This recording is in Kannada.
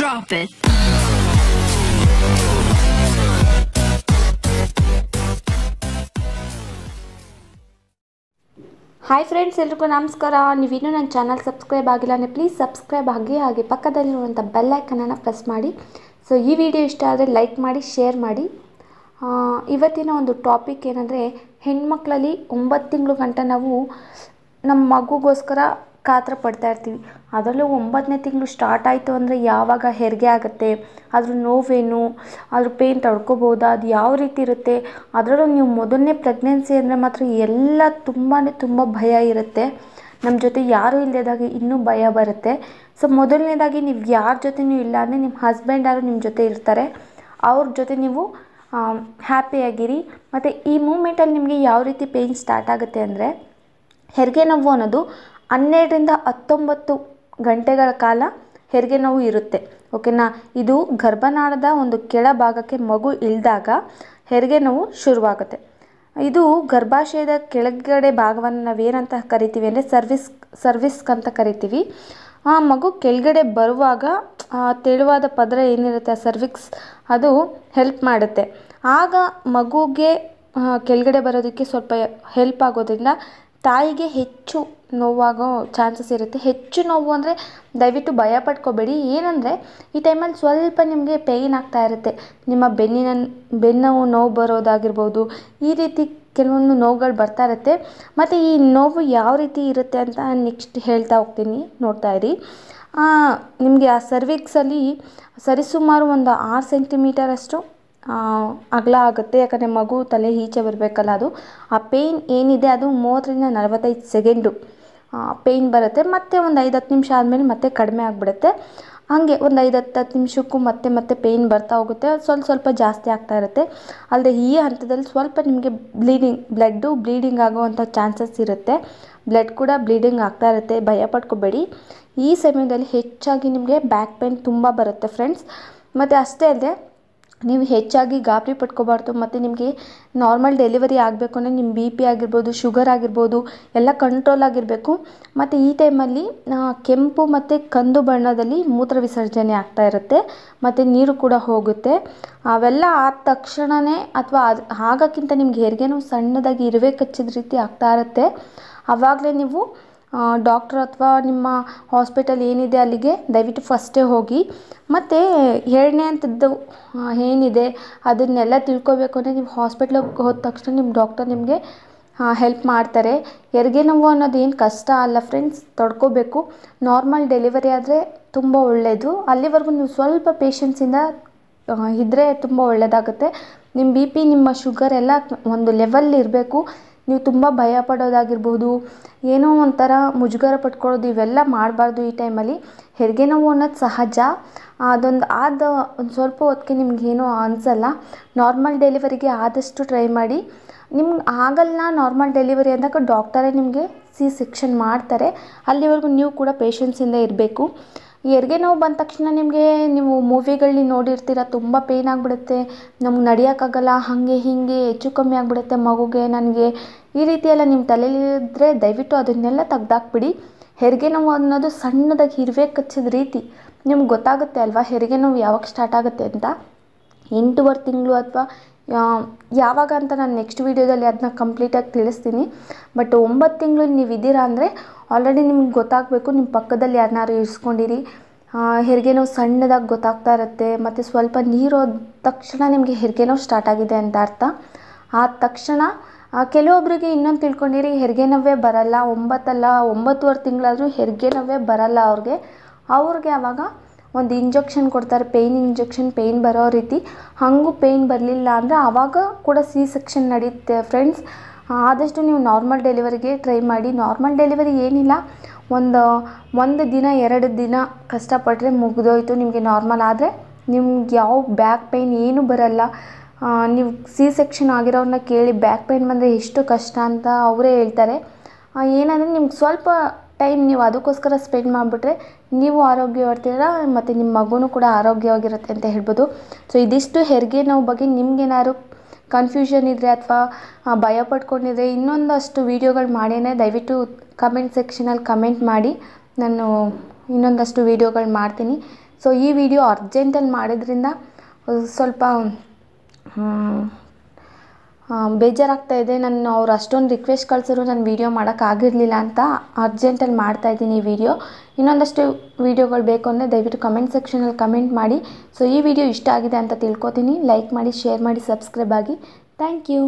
Drop it. ಹಾಯ್ ಫ್ರೆಂಡ್ಸ್, ಎಲ್ರಿಗೂ ನಮಸ್ಕಾರ. ನೀವಿನ್ನೂ ನನ್ನ ಚಾನಲ್ ಸಬ್ಸ್ಕ್ರೈಬ್ ಆಗಿಲ್ಲ ಅಂದರೆ ಪ್ಲೀಸ್ ಸಬ್ಸ್ಕ್ರೈಬ್ ಆಗಿ, ಹಾಗೆ ಪಕ್ಕದಲ್ಲಿರುವಂಥ ಬೆಲ್ ಐಕನನ್ನು ಪ್ರೆಸ್ ಮಾಡಿ. ಸೊ ಈ ವಿಡಿಯೋ ಇಷ್ಟ ಆದರೆ ಲೈಕ್ ಮಾಡಿ, ಶೇರ್ ಮಾಡಿ. ಇವತ್ತಿನ ಒಂದು ಟಾಪಿಕ್ ಏನಂದರೆ, ಹೆಣ್ಮಕ್ಳಲ್ಲಿ 9 ತಿಂಗಳು ಗಂಟ ನಾವು ನಮ್ಮ ಮಗುಗೋಸ್ಕರ ಕಾತರ ಪಡ್ತಾ ಇರ್ತೀವಿ. ಅದರಲ್ಲೂ 9ನೇ ತಿಂಗಳು ಸ್ಟಾರ್ಟ್ ಆಯಿತು ಅಂದರೆ ಯಾವಾಗ ಹೆರಿಗೆ ಆಗುತ್ತೆ, ಅದ್ರ ನೋವೇನು, ಅದ್ರ ಪೇಯ್ನ್ ತಡ್ಕೋಬೋದಾ, ಅದು ಯಾವ ರೀತಿ ಇರುತ್ತೆ. ಅದರಲ್ಲೂ ನೀವು ಮೊದಲನೇ ಪ್ರೆಗ್ನೆನ್ಸಿ ಅಂದರೆ ಮಾತ್ರ ಎಲ್ಲ ತುಂಬ ಭಯ ಇರುತ್ತೆ. ನಮ್ಮ ಜೊತೆ ಯಾರೂ ಇಲ್ಲದಾಗ ಇನ್ನೂ ಭಯ ಬರುತ್ತೆ. ಸೊ ಮೊದಲನೇದಾಗಿ ನೀವು ಯಾರ ಜೊತೆನೂ ಇಲ್ಲ ಅಂದರೆ ನಿಮ್ಮ ಹಸ್ಬೆಂಡ್ ಯಾರು ನಿಮ್ಮ ಜೊತೆ ಇರ್ತಾರೆ, ಅವ್ರ ಜೊತೆ ನೀವು ಹ್ಯಾಪಿಯಾಗಿರಿ. ಮತ್ತು ಈ ಮೂಮೆಂಟಲ್ಲಿ ನಿಮಗೆ ಯಾವ ರೀತಿ ಪೇಯ್ನ್ ಸ್ಟಾರ್ಟ್ ಆಗುತ್ತೆ ಅಂದರೆ, ಹೆರಿಗೆ ನೋವು ಅನ್ನೋದು 12ರಿಂದ 19 ಗಂಟೆಗಳ ಕಾಲ ಹೆರಿಗೆ ನೋವು ಇರುತ್ತೆ. ಓಕೆನಾ. ಇದು ಗರ್ಭನಾಳದ ಒಂದು ಕೆಳಭಾಗಕ್ಕೆ ಮಗು ಇಳಿದಾಗ ಹೆರಿಗೆ ನೋವು ಶುರುವಾಗುತ್ತೆ. ಇದು ಗರ್ಭಾಶಯದ ಕೆಳಗಡೆ ಭಾಗವನ್ನು ನಾವೇನಂತ ಕರಿತೀವಿ ಅಂದರೆ ಸರ್ವಿಸ್ಕ್ ಅಂತ ಕರಿತೀವಿ. ಆ ಮಗು ಕೆಳಗಡೆ ಬರುವಾಗ ತೆಳುವಾದ ಪದರ ಏನಿರುತ್ತೆ, ಆ ಸರ್ವಿಕ್ಸ್, ಅದು ಹೆಲ್ಪ್ ಮಾಡುತ್ತೆ. ಆಗ ಮಗುಗೆ ಕೆಳಗಡೆ ಬರೋದಕ್ಕೆ ಸ್ವಲ್ಪ ಹೆಲ್ಪ್ ಆಗೋದ್ರಿಂದ ತಾಯಿಗೆ ಹೆಚ್ಚು ನೋವಾಗೋ ಚಾನ್ಸಸ್ ಇರುತ್ತೆ. ಹೆಚ್ಚು ನೋವು ಅಂದರೆ ದಯವಿಟ್ಟು ಭಯ ಪಡ್ಕೋಬೇಡಿ. ಏನಂದರೆ ಈ ಟೈಮಲ್ಲಿ ಸ್ವಲ್ಪ ನಿಮಗೆ ಪೇಯ್ನ್ ಆಗ್ತಾ ಇರುತ್ತೆ. ನಿಮ್ಮ ಬೆನ್ನು ನೋವು ಬರೋದಾಗಿರ್ಬೋದು, ಈ ರೀತಿ ಕೆಲವೊಂದು ನೋವುಗಳು ಬರ್ತಾ ಇರುತ್ತೆ. ಮತ್ತು ಈ ನೋವು ಯಾವ ರೀತಿ ಇರುತ್ತೆ ಅಂತ ನೆಕ್ಸ್ಟ್ ಹೇಳ್ತಾ ಹೋಗ್ತೀನಿ, ನೋಡ್ತಾ ಇರಿ. ನಿಮಗೆ ಆ ಸರ್ವಿಕ್ಸಲ್ಲಿ ಸರಿಸುಮಾರು ಒಂದು 6 ಸೆಂಟಿಮೀಟರ್ ಅಷ್ಟು ಅಗಲ ಆಗುತ್ತೆ. ಯಾಕಂದರೆ ಮಗು ತಲೆ ಈಚೆ ಬರಬೇಕಲ್ಲ, ಅದು ಆ ಪೇಯ್ನ್ ಏನಿದೆ ಅದು 30ರಿಂದ 45 ಸೆಕೆಂಡು ಪೇಯ್ನ್ ಬರುತ್ತೆ. ಮತ್ತು ಒಂದು 5-10 ನಿಮಿಷ ಆದಮೇಲೆ ಮತ್ತೆ ಕಡಿಮೆ ಆಗಿಬಿಡುತ್ತೆ. ಹಾಗೆ ಒಂದು 5-10 ನಿಮಿಷಕ್ಕೂ ಮತ್ತೆ ಪೇಯ್ನ್ ಬರ್ತಾ ಹೋಗುತ್ತೆ. ಸ್ವಲ್ಪ ಜಾಸ್ತಿ ಆಗ್ತಾ ಇರುತ್ತೆ. ಅಲ್ಲದೆ ಈ ಹಂತದಲ್ಲಿ ಸ್ವಲ್ಪ ನಿಮಗೆ ಬ್ಲೀಡಿಂಗ್ ಆಗೋವಂಥ ಚಾನ್ಸಸ್ ಇರುತ್ತೆ. ಬ್ಲಡ್ ಕೂಡ ಬ್ಲೀಡಿಂಗ್ ಆಗ್ತಾ ಇರುತ್ತೆ. ಭಯ ಪಡ್ಕೋಬೇಡಿ. ಈ ಸಮಯದಲ್ಲಿ ಹೆಚ್ಚಾಗಿ ನಿಮಗೆ ಬ್ಯಾಕ್ ಪೇಯ್ನ್ ತುಂಬ ಬರುತ್ತೆ ಫ್ರೆಂಡ್ಸ್. ಮತ್ತು ಅಷ್ಟೇ ಅಲ್ಲದೆ ನೀವು ಹೆಚ್ಚಾಗಿ ಗಾಬರಿ ಪಡ್ಕೋಬಾರ್ದು. ಮತ್ತು ನಿಮಗೆ ನಾರ್ಮಲ್ ಡೆಲಿವರಿ ಆಗಬೇಕು ಅಂದರೆ ನಿಮ್ಮ BP ಆಗಿರ್ಬೋದು, ಶುಗರ್ ಆಗಿರ್ಬೋದು, ಎಲ್ಲ ಕಂಟ್ರೋಲ್ ಆಗಿರಬೇಕು. ಮತ್ತು ಈ ಟೈಮಲ್ಲಿ ಕೆಂಪು ಮತ್ತು ಕಂದು ಬಣ್ಣದಲ್ಲಿ ಮೂತ್ರ ವಿಸರ್ಜನೆ ಆಗ್ತಾ ಇರುತ್ತೆ. ಮತ್ತು ನೀರು ಕೂಡ ಹೋಗುತ್ತೆ. ಅವೆಲ್ಲ ಆದ ತಕ್ಷಣವೇ ಅಥವಾ ಆಗೋಕ್ಕಿಂತ ನಿಮ್ಗೆ ಹೆರಿಗೆನೂ ಸಣ್ಣದಾಗಿ ಇರುವೆ ಕಚ್ಚಿದ ರೀತಿ ಆಗ್ತಾ ಇರುತ್ತೆ. ಆವಾಗಲೇ ನೀವು ಡಾಕ್ಟ್ರ್ ಅಥವಾ ನಿಮ್ಮ ಹಾಸ್ಪಿಟಲ್ ಏನಿದೆ ಅಲ್ಲಿಗೆ ದಯವಿಟ್ಟು ಫಸ್ಟೇ ಹೋಗಿ. ಮತ್ತು 2ನೇ ಹಂತದ್ದು ಏನಿದೆ ಅದನ್ನೆಲ್ಲ ತಿಳ್ಕೊಬೇಕು ಅಂದರೆ ನೀವು ಹಾಸ್ಪಿಟ್ಲಿಗೆ ಹೋದ ತಕ್ಷಣ ನಿಮ್ಮ ಡಾಕ್ಟರ್ ನಿಮಗೆ ಹೆಲ್ಪ್ ಮಾಡ್ತಾರೆ. ಹೆರಿಗೆ ನೋವು ಅನ್ನೋದು ಏನು ಕಷ್ಟ ಅಲ್ಲ ಫ್ರೆಂಡ್ಸ್, ತಡ್ಕೋಬೇಕು. ನಾರ್ಮಲ್ ಡೆಲಿವರಿ ಆದರೆ ತುಂಬ ಒಳ್ಳೆಯದು. ಅಲ್ಲಿವರೆಗೂ ನೀವು ಸ್ವಲ್ಪ ಪೇಷನ್ಸಿಂದ ಇದ್ದರೆ ತುಂಬ ಒಳ್ಳೆಯದಾಗುತ್ತೆ. ನಿಮ್ಮ BP, ನಿಮ್ಮ ಶುಗರ್ ಎಲ್ಲ ಒಂದು ಲೆವೆಲ್ ಇರಬೇಕು. ನೀವು ತುಂಬ ಭಯ ಪಡೋದಾಗಿರ್ಬೋದು, ಏನೋ ಒಂಥರ ಮುಜುಗರ ಪಟ್ಕೊಳ್ಳೋದು, ಇವೆಲ್ಲ ಮಾಡಬಾರ್ದು. ಈ ಟೈಮಲ್ಲಿ ಹೆರಿಗೆ ನೋವು ಅನ್ನೋದು ಸಹಜ. ಒಂದು ಸ್ವಲ್ಪ ಹೊತ್ತಿಗೆ ನಿಮಗೇನೂ ಅನಿಸಲ್ಲ. ನಾರ್ಮಲ್ ಡೆಲಿವರಿಗೆ ಆದಷ್ಟು ಟ್ರೈ ಮಾಡಿ. ನಿಮ್ಗೆ ಆಗಲ್ಲ ನಾರ್ಮಲ್ ಡೆಲಿವರಿ ಅಂದಾಗ ಡಾಕ್ಟರೇ ನಿಮಗೆ ಸೆಕ್ಷನ್ ಮಾಡ್ತಾರೆ. ಅಲ್ಲಿವರೆಗೂ ನೀವು ಕೂಡ ಪೇಷನ್ಸಿಂದ ಇರಬೇಕು. ಈ ಹೆರಿಗೆ ನೋವು ಬಂದ ತಕ್ಷಣ ನಿಮಗೆ, ನೀವು ಮೂವಿಗಳಲ್ಲಿ ನೋಡಿರ್ತೀರ, ತುಂಬ ಪೇಯ್ನ್ ಆಗಿಬಿಡುತ್ತೆ, ನಮ್ಗೆ ನಡೆಯೋಕ್ಕಾಗಲ್ಲ, ಹಾಗೆ ಹೀಗೆ ಹೆಚ್ಚು ಕಮ್ಮಿ ಆಗಿಬಿಡುತ್ತೆ ಮಗುಗೆ, ನನಗೆ, ಈ ರೀತಿ ಎಲ್ಲ ನಿಮ್ಮ ತಲೆಯಲ್ಲಿದ್ದರೆ ದಯವಿಟ್ಟು ಅದನ್ನೆಲ್ಲ ತೆಗ್ದಾಕ್ಬಿಡಿ. ಹೆರಿಗೆ ನೋವು ಅನ್ನೋದು ಸಣ್ಣದಾಗಿ ಇರುವೆ ಕಚ್ಚಿದ ರೀತಿ ನಿಮ್ಗೆ ಗೊತ್ತಾಗುತ್ತೆ ಅಲ್ವಾ ಹೆರಿಗೆ ನೋವು ಯಾವಾಗ ಸ್ಟಾರ್ಟ್ ಆಗುತ್ತೆ ಅಂತ. 8 ತಿಂಗಳು ಅಥವಾ ಯಾವಾಗ ಅಂತ ನಾನು ನೆಕ್ಸ್ಟ್ ವೀಡಿಯೋದಲ್ಲಿ ಅದನ್ನ ಕಂಪ್ಲೀಟಾಗಿ ತಿಳಿಸ್ತೀನಿ. ಬಟ್ 9 ತಿಂಗಳು ನೀವು ಇದ್ದೀರಾ ಅಂದರೆ ಆಲ್ರೆಡಿ ನಿಮ್ಗೆ ಗೊತ್ತಾಗಬೇಕು. ನಿಮ್ಮ ಪಕ್ಕದಲ್ಲಿ ಯಾರನ್ನಾರು ಇರಿಸ್ಕೊಂಡಿರಿ. ಹೆರಿಗೆ ನೋವು ಸಣ್ಣದಾಗಿ ಗೊತ್ತಾಗ್ತಾ ಇರುತ್ತೆ. ಮತ್ತು ಸ್ವಲ್ಪ ನೀರು ಹೋದ ತಕ್ಷಣ ನಿಮಗೆ ಹೆರಿಗೆ ನೋವು ಸ್ಟಾರ್ಟ್ ಆಗಿದೆ ಅಂತ ಅರ್ಥ. ಆದ ತಕ್ಷಣ ಕೆಲವೊಬ್ಬರಿಗೆ ಇನ್ನೊಂದು ತಿಳ್ಕೊಂಡಿರಿ, ಹೆರಿಗೆ ನೋವೇ ಬರಲ್ಲ, 9 ತಿಂಗಳಾದರೂ ಹೆರಿಗೆ ನೋವೇ ಬರಲ್ಲ ಅವ್ರಿಗೆ ಆವಾಗ ಒಂದು ಇಂಜೆಕ್ಷನ್ ಕೊಡ್ತಾರೆ, ಪೇಯ್ನ್ ಇಂಜೆಕ್ಷನ್, ಪೇಯ್ನ್ ಬರೋ ರೀತಿ. ಹಾಗೂ ಪೇಯ್ನ್ ಬರಲಿಲ್ಲ ಅಂದರೆ ಆವಾಗ ಕೂಡ ಸೆಕ್ಷನ್ ನಡೆಯುತ್ತೆ ಫ್ರೆಂಡ್ಸ್. ಆದಷ್ಟು ನೀವು ನಾರ್ಮಲ್ ಡೆಲಿವರಿಗೆ ಟ್ರೈ ಮಾಡಿ. ನಾರ್ಮಲ್ ಡೆಲಿವರಿ ಏನಿಲ್ಲ, ಒಂದು ದಿನ 2 ದಿನ ಕಷ್ಟಪಟ್ಟರೆ ಮುಗಿದೋಯ್ತು. ನಿಮಗೆ ನಾರ್ಮಲ್ ಆದರೆ ನಿಮ್ಗೆ ಯಾವ ಬ್ಯಾಕ್ ಪೇಯ್ನ್ ಏನೂ ಬರಲ್ಲ. ನೀವು ಸೆಕ್ಷನ್ ಆಗಿರೋರನ್ನ ಕೇಳಿ, ಬ್ಯಾಕ್ ಪೇಯ್ನ್ ಬಂದರೆ ಎಷ್ಟು ಕಷ್ಟ ಅಂತ ಅವರೇ ಹೇಳ್ತಾರೆ. ಏನಂದರೆ ನಿಮ್ಗೆ ಸ್ವಲ್ಪ ಟೈಮ್ ನೀವು ಅದಕ್ಕೋಸ್ಕರ ಸ್ಪೆಂಡ್ ಮಾಡಿಬಿಟ್ರೆ ನೀವು ಆರೋಗ್ಯವಾಗಿರ್ತೀರ, ಮತ್ತು ನಿಮ್ಮ ಮಗುನೂ ಕೂಡ ಆರೋಗ್ಯವಾಗಿರುತ್ತೆ ಅಂತ ಹೇಳ್ಬೋದು. ಸೊ ಇದಿಷ್ಟು ಹೆರಿಗೆ ನೋವು ಬಗ್ಗೆ. ನಿಮ್ಗೇನಾದ್ರು ಕನ್ಫ್ಯೂಷನ್ ಇದ್ದರೆ ಅಥವಾ ಭಯ ಪಡ್ಕೊಂಡಿದ್ರೆ ಇನ್ನೊಂದಷ್ಟು ವೀಡಿಯೋಗಳು ಮಾಡೇನೆ, ದಯವಿಟ್ಟು ಕಮೆಂಟ್ ಸೆಕ್ಷನಲ್ಲಿ ಕಮೆಂಟ್ ಮಾಡಿ. ನಾನು ಇನ್ನೊಂದಷ್ಟು ವೀಡಿಯೋಗಳು ಮಾಡ್ತೀನಿ. ಸೊ ಈ ವಿಡಿಯೋ ಅರ್ಜೆಂಟಲ್ಲಿ ಮಾಡಿದ್ರಿಂದ ಸ್ವಲ್ಪ ಬೇಜಾರಾಗ್ತಾ ಇದೆ. ನಾನು ಅವ್ರು ಅಷ್ಟೊಂದು ರಿಕ್ವೆಸ್ಟ್ ಕಳಿಸಿದ್ರು ನಾನು ವೀಡಿಯೋ ಮಾಡೋಕ್ಕಾಗಿರಲಿಲ್ಲ ಅಂತ ಅರ್ಜೆಂಟಲ್ಲಿ ಮಾಡ್ತಾಯಿದ್ದೀನಿ ಈ ವಿಡಿಯೋ. ಇನ್ನೊಂದಷ್ಟು ವೀಡಿಯೋಗಳು ಬೇಕು ಅಂದರೆ ದಯವಿಟ್ಟು ಕಮೆಂಟ್ ಸೆಕ್ಷನಲ್ಲಿ ಕಮೆಂಟ್ ಮಾಡಿ. ಸೊ ಈ ವಿಡಿಯೋ ಇಷ್ಟ ಆಗಿದೆ ಅಂತ ತಿಳ್ಕೊತೀನಿ. ಲೈಕ್ ಮಾಡಿ, ಶೇರ್ ಮಾಡಿ, ಸಬ್ಸ್ಕ್ರೈಬ್ ಆಗಿ. Thank you.